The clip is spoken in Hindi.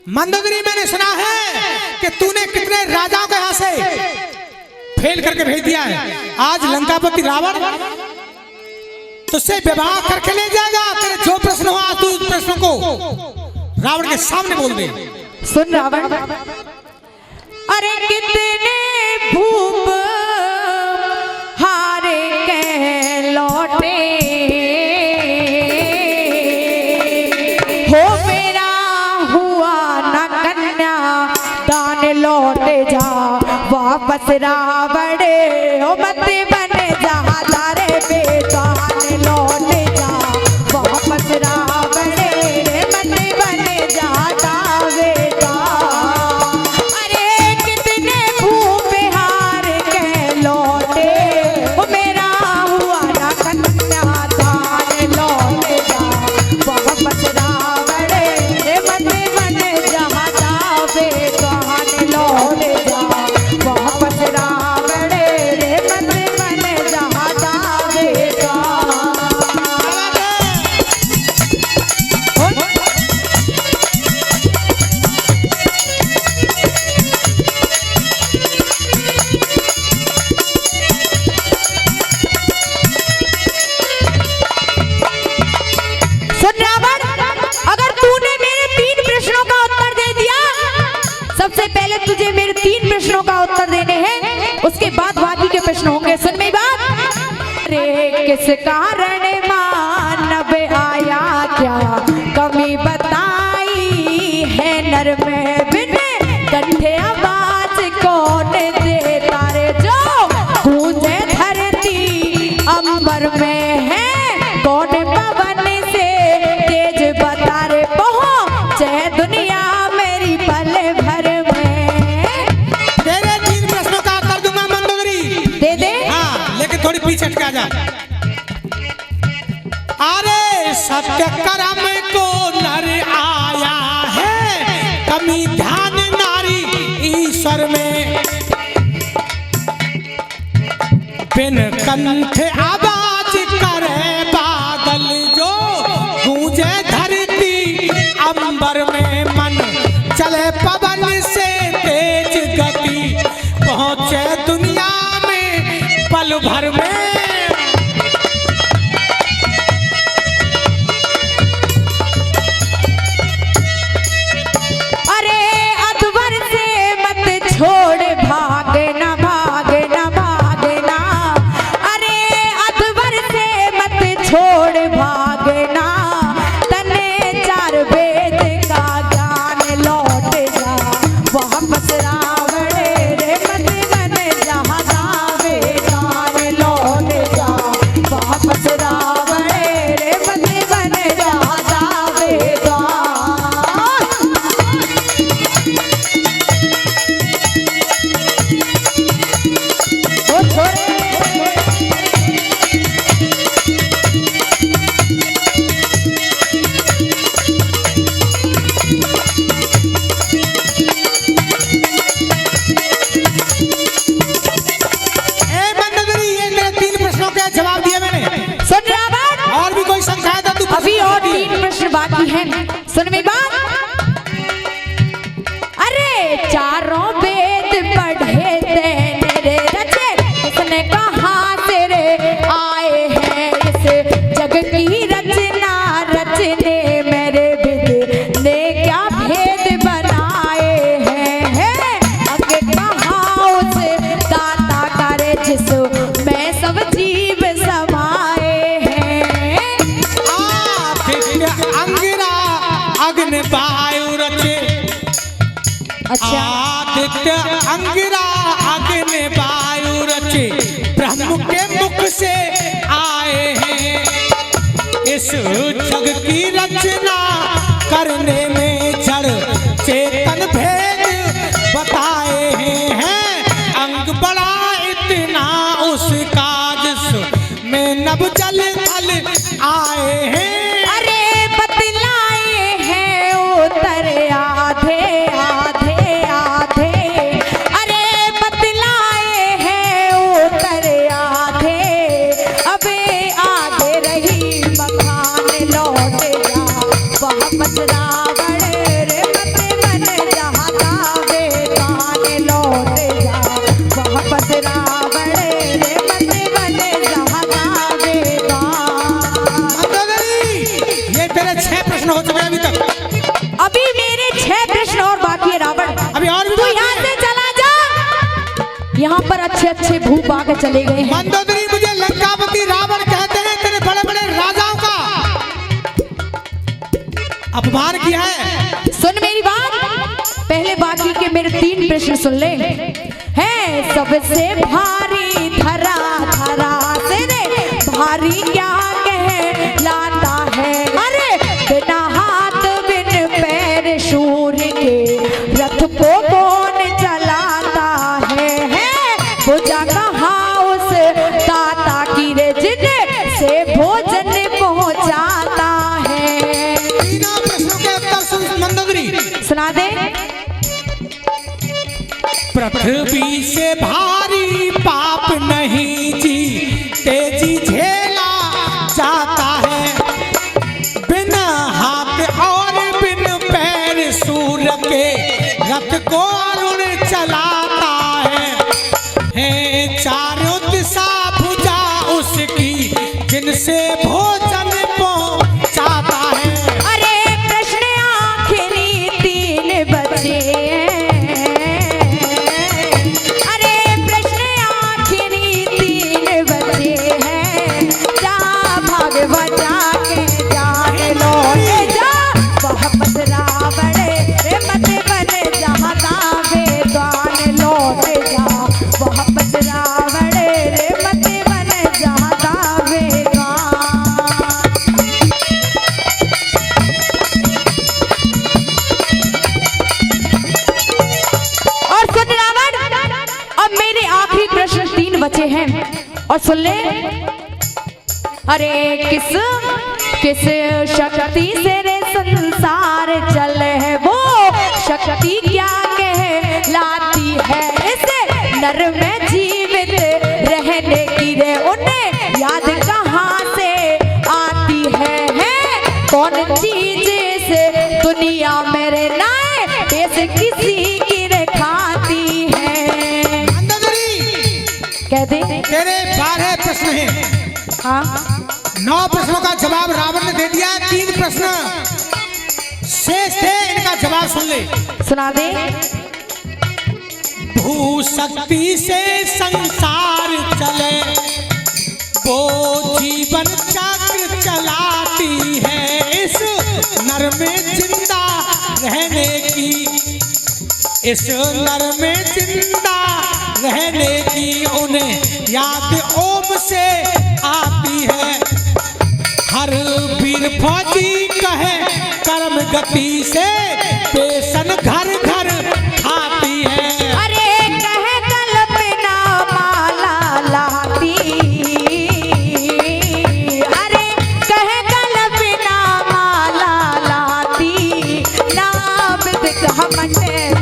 मंदोदरी, मैंने सुना है कि तूने कितने राजाओं के यहाँ से फेल करके भेज दिया है। आज लंकापति रावण तुझसे विवाह करके ले जाएगा। तेरे जो प्रश्न हो तू उस प्रश्न को रावण के सामने बोल दे। सुन रावण, अरे कितने भूप हारे के लौटे हो, मेरा हुआ न कन्या दान, लौटे जा वापस रावण हो, मत बने जा तारे बेदान, लौटे जा वापस रावण मत बने जा दावे का। अरे कितने भूप हार के लौटे हो, मेरा हुआ ना कन्या दान, लौटे जा वापस रावण मत बने जा दावे का, लौटे जा वापस रावण मत बने जा दावे का। सुन रावण, अगर तूने मेरे 3 प्रश्नों का उत्तर दे दिया, सबसे पहले तुझे मेरे 3 प्रश्नों का उत्तर देने हैं, उसके बाद बाकी के प्रश्न होंगे। सुन मेरी बात। रे किस कारण मानव आया, क्या कमी बताई है नर में, बिन कंठे आवाज कौन देता रे, जो गूंजे धरती अंबर में है, कौन पवन से तेज बता रे, पहुंचे दुनिया मेरी पल भर में। तेरे 3 प्रश्नों का उत्तर दूंगा मंदोदरी। दे दे। हाँ, लेकिन थोड़ी पीछे हटका जा। अरे सत्य कर्म को नर आया है, कमी ध्यान नारी ईश्वर में, बिन कंठ आवाज करे बादल, जो गूंजे धरती अंबर में, मन चले पवन से तेज गति, पहुंचे दुनिया में पल भर में। अरे अधवर से मत छोड़ भागना, भागना भागना, अरे अधवर से मत छोड़ भागना, तने 4 वेद का ज्ञान, लौट जा वापस रावण मत बने जा दावे दान, लौट जा वापस रावण मत बने जा दावे दान। ओ छोरे ए मंदोदरी, ये तेरे 3 प्रश्नों के जवाब दिए मैंने। सुन रावण, और भी कोई शंका है तो तू अभी और 3 प्रश्न बाकी हैं। सुन मेरी बात। अरे चारों वेद पढ़े तेने रे रचे, किसने कहा से रे आए हैं, इस जग की रचना रचने मेरे विद ने क्या भेद बनाए हैं, आगे कहा उस दाता करे जिसमें सब जीव समाए हैं। आदित्य अंगिरा अग्नि वायु रचे, अच्छा, आदित्य अंगिरा अग्नि वायु रचे, ब्रह्म के मुख से आए हैं, इस जग की रचना करने में जड़ चेतन भेद बताए हैं, अंग बड़ा इतना उसका जिसमें नभ जल थल आए हैं। अरे बतलाए हैं उतर आधे आधे आधे, अरे बतलाए हैं उतर आधे, अबे आगे रही मकान, लौट जा वापस रावण यहाँ पर अच्छे अच्छे भूप आके चले गए हैं। मंदोदरी, मुझे लंकापति रावण कहते हैं, तेरे बड़े बड़े राजाओं का अपमान किया है। सुन मेरी बात, पहले बाकी के मेरे 3 प्रश्न सुन ले। है सबसे भारी धरा धरा से रे भारी क्या कहलाता है। अरे बिना हाथ बिन पैर शूर के रथ को कौन चलाता है भुजा कहाँ उस ताता की रे जिन्हें से भोजन पहुँचाता है। तीनों प्रश्नों के उत्तर सुन मंदोदरी। सुना दे। पृथ्वी से भारी पाप नहीं जी तेजी झेला जाता है। बिन हाथ और बिन पैर सूर के रथ को अरुण चलाता है चारों दिशा भुजा उसकी जिनसे भोजन पहुंचाता है। अरे प्रश्न आखिरी 3 बचे बचे हैं और सुन ले। अरे किस किस शक्ति से रे संसार चले है वो शक्ति क्या कहलाती है। इसे नर में जीवित रहने की रे उन्हें याद कहाँ से आती है कौन चीज से दुनिया मेरे नाए ऐसे किसी की रे खाती है। कह दे। तेरे 12 प्रश्न हैं। हाँ 9 प्रश्नों का जवाब रावण ने दे दिया। 3 प्रश्न शेष थे, इनका जवाब सुन ले। सुना दे। भू शक्ति से संसार चले वो जीवन चक्र चलाती है। इस नर में जिंदा रहने की इस नर में जिंदा रहने की उन्हें याद ओम से आती है। हर वीर फौजी कहे कर्म गति से पेशन घर घर आती है। अरे कहे कल्पना माला लाती अरे कहे कल्पना माला लाती नाम घमंड